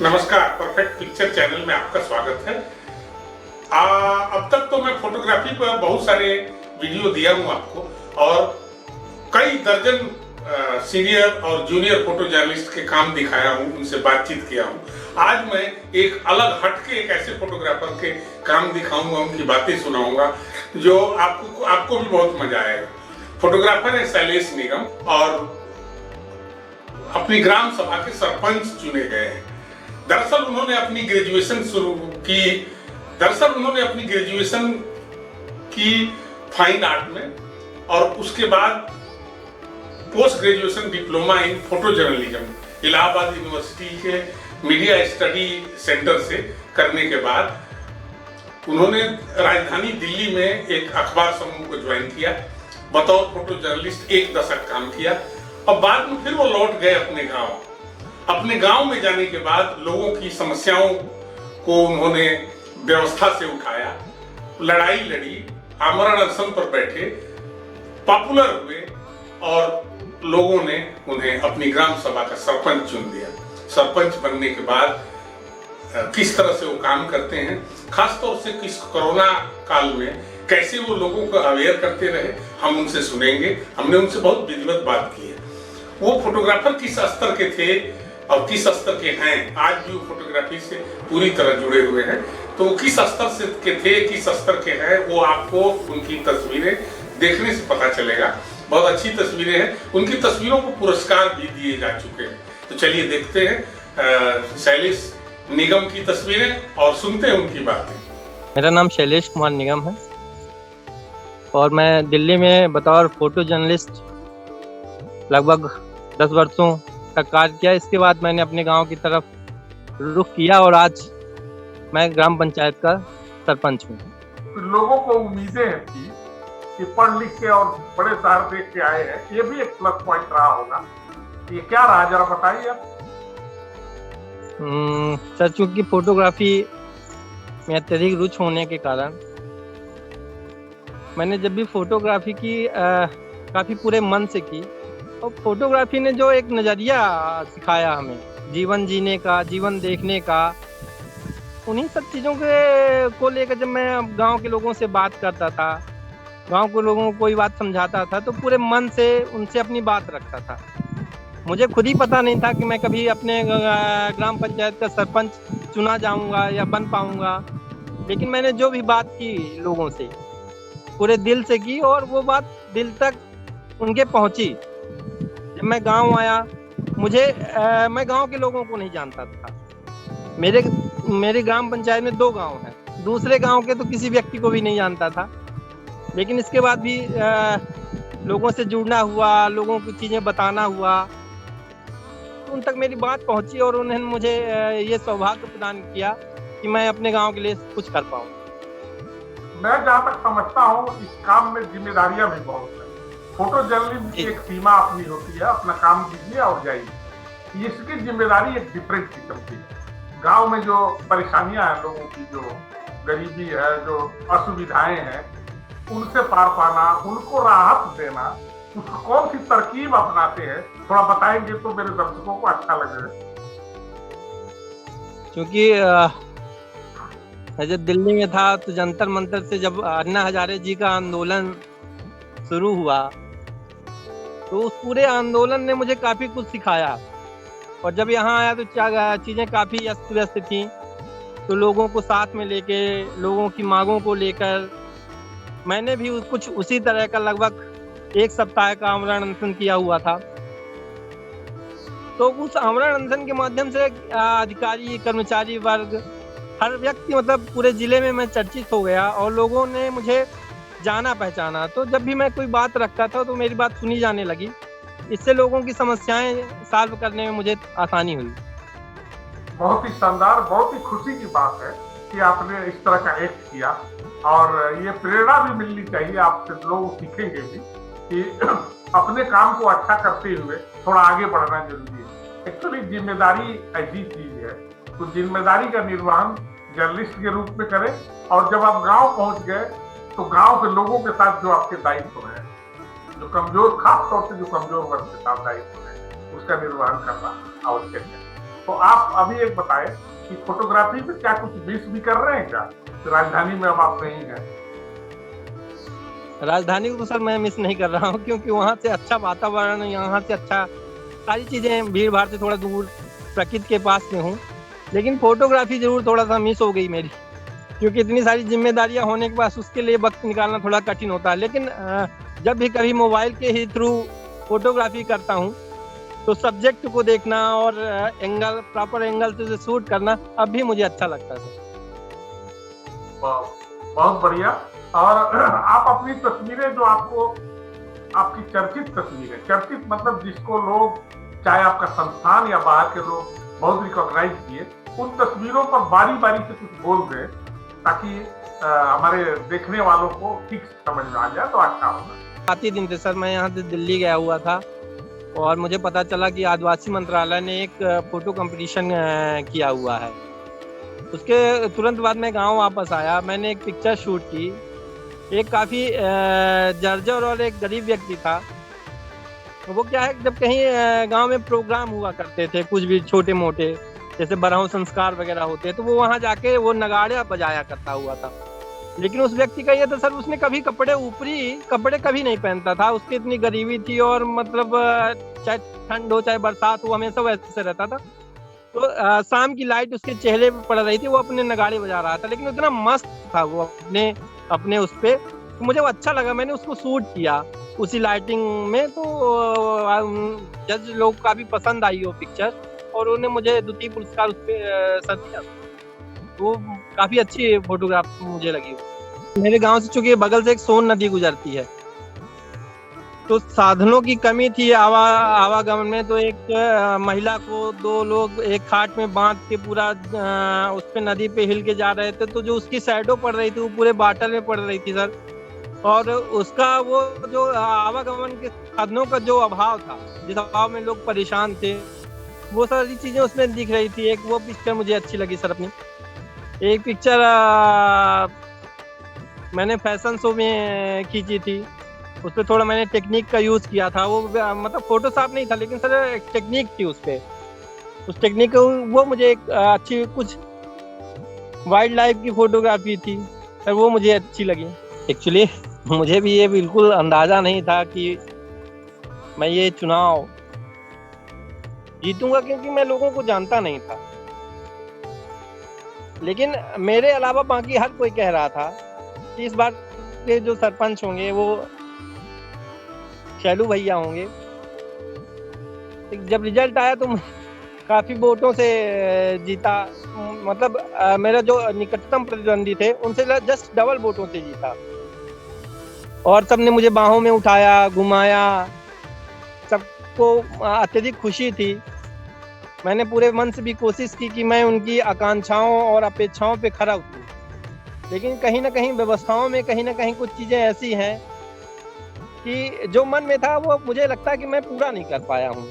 नमस्कार, perfect picture channel में आपका स्वागत है। अब तक तो मैं फोटोग्राफी पर बहुत सारे वीडियो दिया हूं आपको और कई दर्जन सीनियर और जूनियर फोटो जर्नलिस्ट के काम दिखाया हूं, उनसे बातचीत किया हूं। आज मैं एक अलग हटके एक ऐसे फोटोग्राफर के काम दिखाऊंगा, उनकी बातें सुनाऊंगा जो आपको भी बहुत मजा आएगा। फोटोग्राफर है शैलेश निगम और अपनी ग्राम सभा के सरपंच चुने गए हैं। दरअसल उन्होंने अपनी ग्रेजुएशन की फाइन आर्ट में और उसके बाद post graduation diploma in photo journalism Allahabad university के मीडिया स्टडी सेंटर से करने के बाद उन्होंने राजधानी दिल्ली में एक अखबार समूह को ज्वाइन किया। बतौर फोटो जर्नलिस्ट 1 दशक काम किया और बाद में फिर वो लौट गए अपने गांव में जाने के बाद लोगों की समस्याओं को उन्होंने व्यवस्था से उठाया, लड़ाई लड़ी, आमरण अनशन पर बैठे, पॉपुलर हुए और लोगों ने उन्हें अपनी ग्राम सभा का सरपंच चुन दिया। सरपंच बनने के बाद किस तरह से वो काम करते हैं, खासतौर से किस कोरोना काल में कैसे वो लोगों को अवेयर करते रहे, हम उनसे सुनेंगे। हमने उनसे बहुत विधिवत बात की है। वो फोटोग्राफर किस स्तर के थे और किस स्तर के हैं, आज भी वो फोटोग्राफी से पूरी तरह जुड़े हुए हैं। तो वो किस स्तर से के थे, किस स्तर के हैं, वो आपको उनकी तस्वीरें देखने से पता चलेगा। बहुत अच्छी तस्वीरें हैं, उनकी तस्वीरों को पुरस्कार भी दिए जा चुके हैं। तो चलिए देखते हैं शैलेश निगम की तस्वीरें और सुनते हैं उनकी बातें। मेरा नाम शैलेश कुमार निगम है और मैं दिल्ली में बतौर फोटो जर्नलिस्ट लगभग 10 वर्षों का कार्य किया। इसके बाद मैंने अपने गांव की तरफ रुख किया और आज मैं ग्राम पंचायत का सरपंच हूँ। लोगों को उम्मीदें हैं कि पढ़ लिख के और बड़े शहर देख के आए हैं, ये भी एक प्लस पॉइंट रहा होगा। ये क्या रहा, जरा बताइए आप। सर, चूंकि फोटोग्राफी में अत्यधिक रुचि होने के कारण मैंने जब भी फोटोग्राफी की काफ़ी पूरे मन से की और फोटोग्राफी ने जो एक नज़रिया सिखाया हमें जीवन जीने का, जीवन देखने का, उन्हीं सब चीज़ों को लेकर जब मैं गांव के लोगों से बात करता था, गांव के लोगों को कोई बात समझाता था तो पूरे मन से उनसे अपनी बात रखता था। मुझे खुद ही पता नहीं था कि मैं कभी अपने ग्राम पंचायत का सरपंच चुना जाऊंगा या बन पाऊंगा, लेकिन मैंने जो भी बात की लोगों से पूरे दिल से की और वो बात दिल तक उनके पहुंची। जब मैं गांव आया, मैं गांव के लोगों को नहीं जानता था। मेरे ग्राम पंचायत में 2 गांव हैं, दूसरे गांव के तो किसी व्यक्ति को भी नहीं जानता था। लेकिन इसके बाद भी लोगों से जुड़ना हुआ, लोगों को चीज़ें बताना हुआ, तो उन तक मेरी बात पहुंची और उन्होंने मुझे ये सौभाग्य प्रदान किया कि मैं अपने गांव के लिए कुछ कर पाऊँ। मैं जहाँ तक समझता हूँ इस काम में जिम्मेदारियां भी बहुत है। फोटो जर्नलिज्म की एक सीमा अपनी होती है, अपना काम कीजिए और जाइए। इसकी जिम्मेदारी एक डिफरेंट किस्म की है। गांव में जो परेशानियां हैं लोगों की, जो गरीबी है, जो असुविधाएं हैं, उनसे पार पाना, उनको राहत देना, उसको कौन सी तरकीब अपनाते हैं, थोड़ा बताएंगे तो मेरे दर्शकों को अच्छा लगेगा। क्योंकि मैं जब दिल्ली में था तो जंतर मंतर से जब अन्ना हजारे जी का आंदोलन शुरू हुआ तो उस पूरे आंदोलन ने मुझे काफ़ी कुछ सिखाया। और जब यहाँ आया तो चीज़ें काफ़ी अस्त व्यस्त थी, तो लोगों को साथ में लेके, लोगों की मांगों को लेकर मैंने भी कुछ उसी तरह का लगभग 1 सप्ताह का आमरण अनशन किया हुआ था। तो उस आमरण अनशन के माध्यम से अधिकारी, कर्मचारी वर्ग, हर व्यक्ति, मतलब पूरे जिले में मैं चर्चित हो गया और लोगों ने मुझे जाना पहचाना। तो जब भी मैं कोई बात रखता था तो मेरी बात सुनी जाने लगी। इससे लोगों की समस्याएं सॉल्व करने में मुझे आसानी हुई। बहुत ही शानदार, बहुत ही खुशी की बात है कि आपने इस तरह का एक्ट किया और ये प्रेरणा भी मिलनी चाहिए आपसे। लोग सीखेंगे भी कि अपने काम को अच्छा करते हुए थोड़ा आगे बढ़ना जरूरी है। एक्चुअली जिम्मेदारी ऐसी चीज है, तो जिम्मेदारी का निर्वहन जर्नलिस्ट के रूप में करें और जब आप गांव पहुंच गए तो गांव के लोगों के साथ जो आपके दायित्व है, जो कमजोर, खास तौर से जो कमजोर वर्ग के साथ दायित्व है, उसका निर्वहन करना आवश्यक है। तो आप अभी एक बताएं कि फोटोग्राफी में क्या कुछ मिस भी कर रहे हैं क्या? तो राजधानी में अब आप नहीं हैं। राजधानी को तो सर मैं मिस नहीं कर रहा हूँ, क्योंकि वहाँ से अच्छा वातावरण, यहाँ से अच्छा सारी चीजें, भीड़ भाड़ से थोड़ा दूर प्रकृति के पास में हूँ। लेकिन फोटोग्राफी जरूर थोड़ा सा मिस हो गई मेरी, क्योंकि इतनी सारी जिम्मेदारियां होने के बाद उसके लिए वक्त निकालना थोड़ा कठिन होता है। लेकिन जब भी कभी मोबाइल के ही थ्रू फोटोग्राफी करता हूँ तो सब्जेक्ट को देखना और एंगल, प्रॉपर एंगल से शूट करना अब भी मुझे अच्छा लगता है। बहुत बढ़िया। और आप अपनी तस्वीरें जो आपको, आपकी चर्चित तस्वीरें, चर्चित मतलब जिसको लोग, चाहे आपका संस्थान या बाहर के लोग बहुत रिकॉग्नाइज किए, उन तस्वीरों पर बारी बारी से कुछ बोल दें ताकि हमारे देखने वालों को ठीक समझ में आ जाए तो अच्छा होगा। आते दिन थे सर, मैं यहाँ से दिल्ली गया हुआ था और मुझे पता चला कि आदिवासी मंत्रालय ने एक फोटो कंपटीशन किया हुआ है। उसके तुरंत बाद मैं गांव वापस आया, मैंने एक पिक्चर शूट की। एक काफ़ी जर्जर और एक गरीब व्यक्ति था। वो क्या है, जब कहीं गांव में प्रोग्राम हुआ करते थे, कुछ भी छोटे मोटे, जैसे बरहू संस्कार वगैरह होते, तो वो वहाँ जाके वो नगाड़े बजाया करता हुआ था। लेकिन उस व्यक्ति का ये था सर, उसने कभी ऊपरी कपड़े कभी नहीं पहनता था। उसकी इतनी गरीबी थी और मतलब चाहे ठंड हो चाहे बरसात हो, हमेशा वैसे रहता था। तो शाम की लाइट उसके चेहरे पे पड़ रही थी, वो अपने नगाड़े बजा रहा था, लेकिन इतना मस्त था वो अपने उस पे। तो मुझे वो अच्छा लगा, मैंने उसको शूट किया उसी लाइटिंग में। तो जज लोग काफी पसंद आई वो पिक्चर और उन्होंने मुझे द्वितीय पुरस्कार उस पर सर दिया। वो काफी अच्छी फोटोग्राफ मुझे लगी। मेरे गांव से चूंकि बगल से एक सोन नदी गुजरती है, तो साधनों की कमी थी आवागमन में। तो एक महिला को दो लोग एक खाट में बांध के पूरा उस पे नदी पे हिल के जा रहे थे, तो जो उसकी शैडो पड़ रही थी वो पूरे बाटल में पड़ रही थी सर। और उसका वो जो आवागमन के साधनों का जो अभाव था, जिस अभाव में लोग परेशान थे, वो सारी चीजें उसमें दिख रही थी। एक वो पिक्चर मुझे अच्छी लगी सर अपनी। एक पिक्चर मैंने फैशन शो में खींची थी, उस पर थोड़ा मैंने टेक्निक का यूज किया था। वो मतलब फोटोशॉप नहीं था, लेकिन सर एक टेक्निक थी उस पे। उस टेक्निक वो मुझे एक अच्छी, कुछ वाइल्ड लाइफ की फोटोग्राफी थी सर, वो मुझे अच्छी लगी। एक्चुअली मुझे भी ये बिल्कुल अंदाजा नहीं था कि मैं ये चुनाव जीतूंगा, क्योंकि मैं लोगों को जानता नहीं था। लेकिन मेरे अलावा बाकी हर कोई कह रहा था कि इस बार के जो सरपंच होंगे वो शैलू भैया होंगे। जब रिजल्ट आया तो काफी वोटों से जीता। मतलब मेरा जो निकटतम प्रतिद्वंदी थे उनसे जस्ट डबल वोटों से जीता। और सबने मुझे बाहों में उठाया, घुमाया, सबको अत्यधिक खुशी थी। मैंने पूरे मन से भी कोशिश की कि मैं उनकी आकांक्षाओं और अपेक्षाओं पे खरा उतरूं, लेकिन कहीं ना कहीं व्यवस्थाओं में कहीं ना कहीं कुछ चीजें ऐसी हैं कि जो मन में था वो मुझे लगता है कि मैं पूरा नहीं कर पाया हूँ।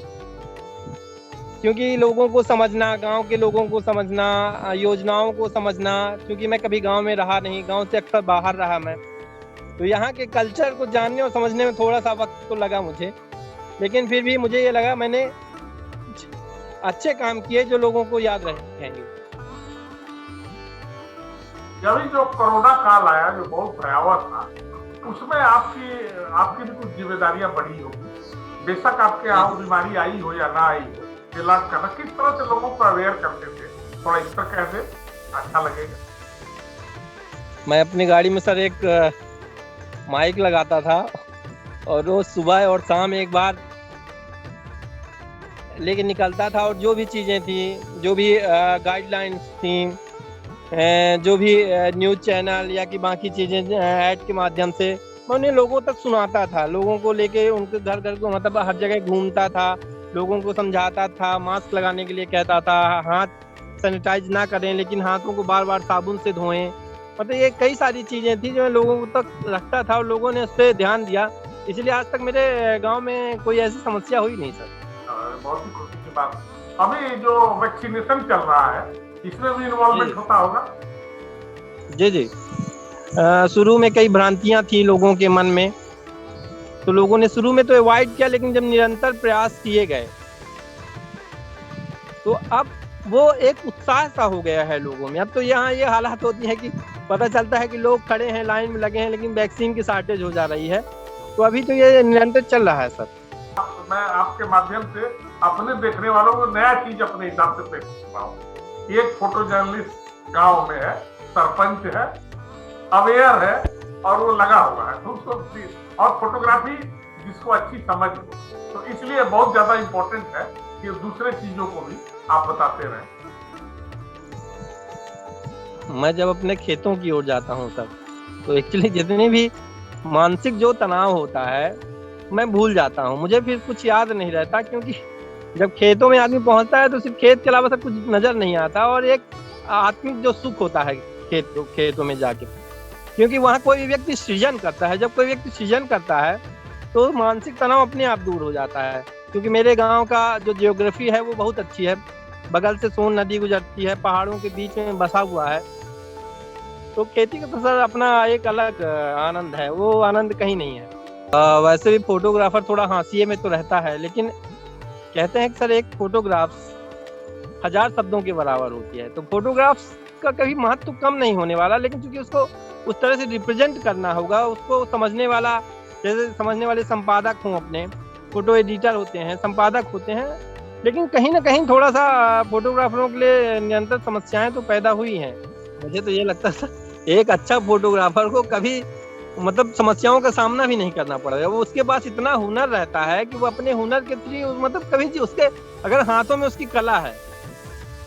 क्योंकि लोगों को समझना, गांव के लोगों को समझना, योजनाओं को समझना, क्योंकि मैं कभी गांव में रहा नहीं, गांव से अक्सर बाहर रहा मैं, तो यहाँ के कल्चर को जानने और समझने में थोड़ा सा वक्त तो लगा मुझे। लेकिन फिर भी मुझे ये लगा मैंने अच्छे काम किए जो लोगों को याद रहेंगे। अभी जो कोरोना काल आया, जो बहुत भयावह था, उसमें आपकी भी कुछ जिम्मेदारियां बढ़ी होगी। बेशक आपके यहाँ बीमारी आई हो या ना आई हो, इलाज करना किस तरह से लोगों को अवेयर करते थे, थोड़ा इस पर कह दे, अच्छा लगेगा। मैं अपनी गाड़ी में सर एक माइक लगाता था और रोज सुबह और शाम एक बार लेके निकलता था, और जो भी चीज़ें थी, जो भी गाइडलाइंस थी, जो भी न्यूज़ चैनल या कि बाकी चीज़ें ऐड के माध्यम से मैं उन्हें लोगों तक सुनाता था। लोगों को लेके उनके घर घर को, मतलब हर जगह घूमता था, लोगों को समझाता था, मास्क लगाने के लिए कहता था, हाथ सैनिटाइज ना करें लेकिन हाथों को बार बार साबुन से धोएं। मतलब ये कई सारी चीज़ें थी जो मैं लोगों तक रखता था और लोगों ने उस पर ध्यान दिया। इसलिए आज तक मेरे गाँव में कोई ऐसी समस्या हुई नहीं सर। बहुत ही खुशी की बात। अभी जो वैक्सीनेशन चल रहा है, इसमें भी इन्वॉल्वमेंट होता होगा? जी जी। शुरू में कई भ्रांतियां थी लोगों के मन में, तो लोगों ने शुरू में तो अवॉइड किया, लेकिन जब निरंतर प्रयास किए गए तो अब वो एक उत्साह सा हो गया है लोगों में। अब तो यहाँ ये हालात होती है कि पता चलता है कि लोग खड़े हैं, लाइन में लगे हैं, लेकिन वैक्सीन की शॉर्टेज हो जा रही है। तो अभी तो ये निरंतर चल रहा है सर। मैं आपके माध्यम से अपने देखने वालों को नया चीज अपने हिसाब से पेश कर रहा हूँ। एक फोटो जर्नलिस्ट गांव में है, सरपंच है, अवेयर है और वो लगा हुआ है, तो उसको और फोटोग्राफी जिसको अच्छी समझ हो, तो इसलिए बहुत ज्यादा इम्पोर्टेंट है कि दूसरे चीजों को भी आप बताते रहें। मैं जब अपने खेतों की ओर जाता हूँ सर, तो एक्चुअली जितने भी मानसिक जो तनाव होता है मैं भूल जाता हूँ। मुझे फिर कुछ याद नहीं रहता, क्योंकि जब खेतों में आदमी पहुंचता है तो सिर्फ खेत के अलावा सब कुछ नजर नहीं आता, और एक आत्मिक जो सुख होता है खेतों में जाके, क्योंकि वहाँ कोई व्यक्ति सृजन करता है। जब कोई व्यक्ति सृजन करता है तो मानसिक तनाव अपने आप दूर हो जाता है। क्योंकि मेरे गाँव का जो जियोग्राफी है वो बहुत अच्छी है, बगल से सोन नदी गुजरती है, पहाड़ों के बीच में बसा हुआ है। तो खेती का तो सर अपना एक अलग आनंद है, वो आनंद कहीं नहीं है। वैसे भी फोटोग्राफर थोड़ा हाशिए में तो रहता है, लेकिन कहते हैं कि सर एक फोटोग्राफ्स 1000 शब्दों के बराबर होती है। तो फोटोग्राफ्स का कभी महत्व कम नहीं होने वाला, लेकिन चूंकि उसको उस तरह से रिप्रेजेंट करना होगा, उसको समझने वाला, जैसे समझने वाले संपादक हों, अपने फोटो एडिटर होते हैं, संपादक होते हैं, लेकिन कहीं ना कहीं थोड़ा सा फोटोग्राफरों के लिए निरंतर समस्याएं तो पैदा हुई हैं। मुझे तो ये लगता है एक अच्छा फोटोग्राफर को कभी मतलब समस्याओं का सामना भी नहीं करना पड़ेगा। वो उसके पास इतना हुनर रहता है कि वो अपने हुनर के थ्रू मतलब कभी उसके अगर हाथों में उसकी कला है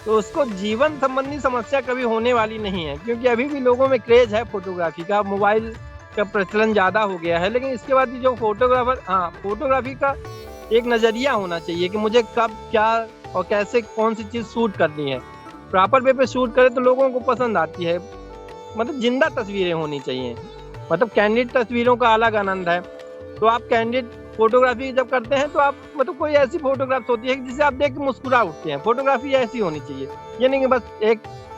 तो उसको जीवन संबंधी समस्या कभी होने वाली नहीं है। क्योंकि अभी भी लोगों में क्रेज है फोटोग्राफी का, मोबाइल का प्रचलन ज्यादा हो गया है, लेकिन इसके बाद जो फोटोग्राफर, फोटोग्राफी का एक नजरिया होना चाहिए कि मुझे कब क्या और कैसे कौन सी चीज शूट करनी है। प्रॉपर वे पे शूट करे तो लोगों को पसंद आती है। मतलब जिंदा तस्वीरें होनी चाहिए, मतलब कैंडिड तस्वीरों का अलग आनंद है। तो आप कैंडिड फोटोग्राफी जब करते हैं तो आप मतलब कोई ऐसी फोटोग्राफ्स होती है जिसे आप देख के मुस्कुरा उठते हैं। फोटोग्राफी ऐसी होनी चाहिए, ये नहीं कि बस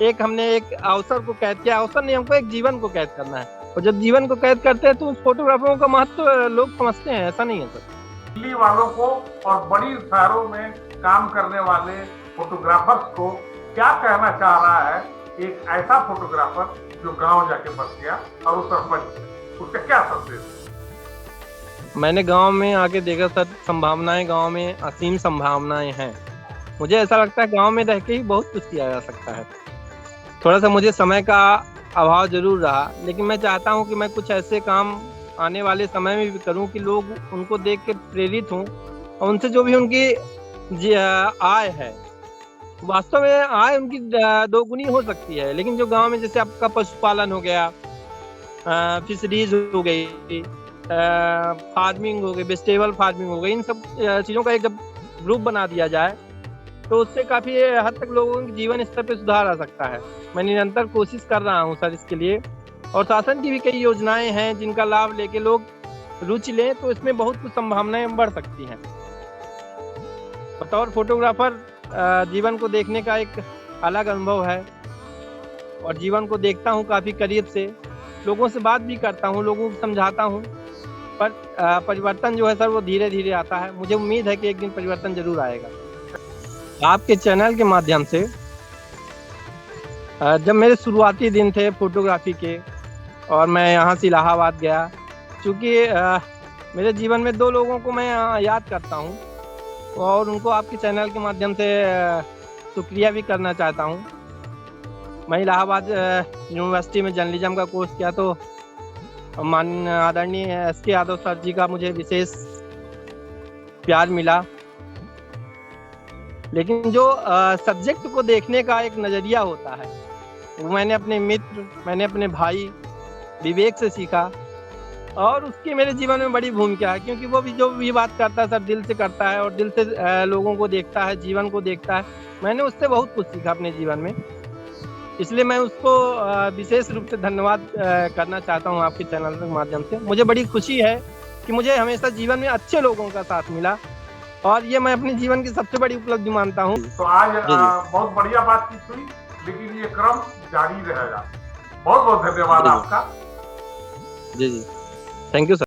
एक हमने एक अवसर को कैद किया। अवसर नहीं, हमको एक जीवन को कैद करना है, और जब जीवन को कैद करते हैं तो उस फोटोग्राफरों का महत्व लोग समझते हैं। ऐसा नहीं है सर। दिल्ली वालों को और बड़ी शहरों में काम करने वाले फोटोग्राफर्स को क्या कहना चाह रहा है एक ऐसा फोटोग्राफर जो गांव जाके बस गया और वो सरपंच, उसका क्या संदेश? मैंने गांव में आके देखा सर, संभावनाएं गांव में असीम संभावनाएं हैं। मुझे ऐसा लगता है गांव में रह के ही बहुत कुछ किया जा सकता है। थोड़ा सा मुझे समय का अभाव जरूर रहा, लेकिन मैं चाहता हूं कि मैं कुछ ऐसे काम आने वाले समय में भी करूं कि लोग उनको देख के प्रेरित हों, और उनसे जो भी उनकी आय है, वास्तव में आय उनकी दोगुनी हो सकती है। लेकिन जो गांव में जैसे आपका पशुपालन हो गया, फिशरीज हो गई, फार्मिंग हो गई, वेजिटेबल फार्मिंग हो गई, इन सब चीज़ों का एक जब ग्रुप बना दिया जाए तो उससे काफ़ी हद तक लोगों के जीवन स्तर पे सुधार आ सकता है। मैं निरंतर कोशिश कर रहा हूँ सर इसके लिए, और शासन की भी कई योजनाएं हैं जिनका लाभ लेके लोग रुचि लें तो इसमें बहुत कुछ संभावनाएं बढ़ सकती हैं। बतौर फोटोग्राफर जीवन को देखने का एक अलग अनुभव है, और जीवन को देखता हूँ काफ़ी करीब से, लोगों से बात भी करता हूँ, लोगों को समझाता हूँ, पर परिवर्तन जो है सर वो धीरे धीरे आता है। मुझे उम्मीद है कि एक दिन परिवर्तन जरूर आएगा। आपके चैनल के माध्यम से जब मेरे शुरुआती दिन थे फोटोग्राफी के और मैं यहाँ से इलाहाबाद गया, क्योंकि मेरे जीवन में 2 लोगों को मैं याद करता हूँ और उनको आपके चैनल के माध्यम से शुक्रिया भी करना चाहता हूँ। मैं इलाहाबाद यूनिवर्सिटी में जर्नलिज्म का कोर्स किया, तो माननीय आदरणीय SK यादव सर जी का मुझे विशेष प्यार मिला। लेकिन जो सब्जेक्ट को देखने का एक नज़रिया होता है वो मैंने अपने मित्र, मैंने अपने भाई विवेक से सीखा, और उसकी मेरे जीवन में बड़ी भूमिका है। क्योंकि वो भी जो भी बात करता है सर दिल से करता है, और दिल से लोगों को देखता है, जीवन को देखता है। मैंने उससे बहुत कुछ सीखा अपने जीवन में, इसलिए मैं उसको विशेष रूप से धन्यवाद करना चाहता हूँ आपके चैनल के माध्यम से। मुझे बड़ी खुशी है कि मुझे हमेशा जीवन में अच्छे लोगों का साथ मिला, और ये मैं अपने जीवन की सबसे बड़ी उपलब्धि मानता हूँ। तो आज बहुत बढ़िया बातचीत हुई, लेकिन ये क्रम जारी रहेगा। बहुत बहुत धन्यवाद आपका। जी, थैंक यू सर।